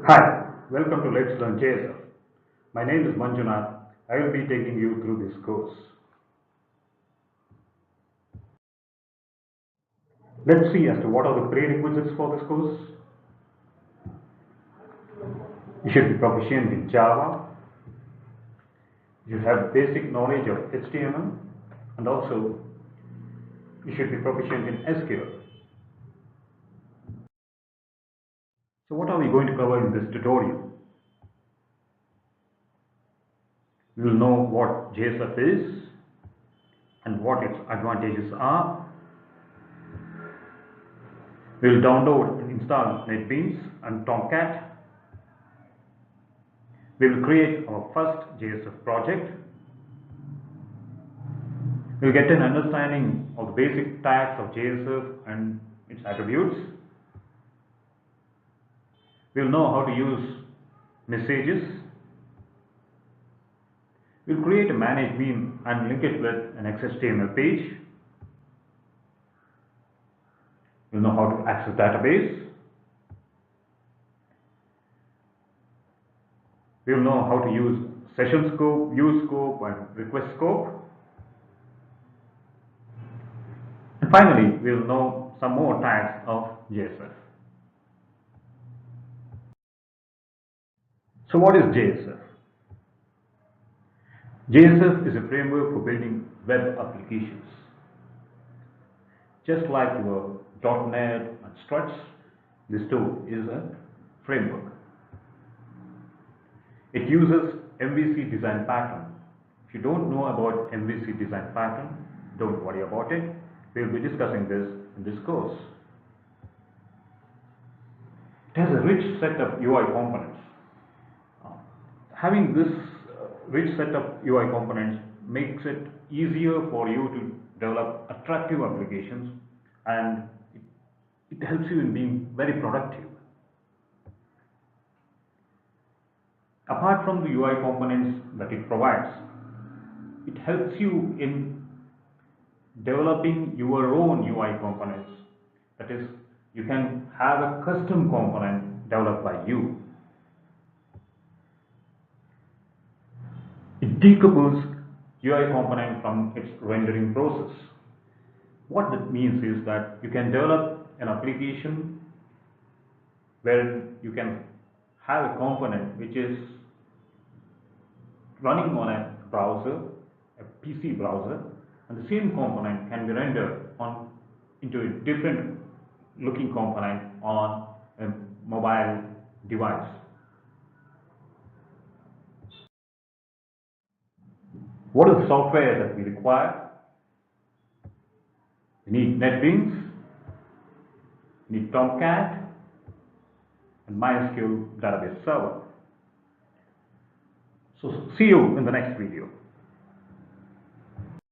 Hi, welcome to Let's Learn JSF. My name is Manjunath. I will be taking you through this course. Let's see as to what are the prerequisites for this course. You should be proficient in Java. You should have basic knowledge of HTML, and also you should be proficient in SQL. So what are we going to cover in this tutorial? We will know what JSF is and what its advantages are. We will download and install NetBeans and Tomcat. We will create our first JSF project. We will get an understanding of the basic tags of JSF and its attributes. We will know how to use messages. We will create a managed meme and link it with an XHTML page. We will know how to access database. We will know how to use session scope, view scope, and request scope. And finally, we will know some more tags of JSF. So what is JSF? JSF is a framework for building web applications. Just like your .NET and Struts, this too is a framework. It uses MVC design pattern. If you don't know about MVC design pattern, don't worry about it. We will be discussing this in this course. It has a rich set of UI components. Having this rich set of UI components makes it easier for you to develop attractive applications, and it helps you in being very productive. Apart from the UI components that it provides, it helps you in developing your own UI components. That is, you can have a custom component developed by you. It decouples UI component from its rendering process. What that means is that you can develop an application where you can have a component which is running on a browser, a PC browser, and the same component can be rendered into a different looking component on a mobile device. What is the software that we require? We need NetBeans, we need Tomcat, and MySQL database server. So see you in the next video.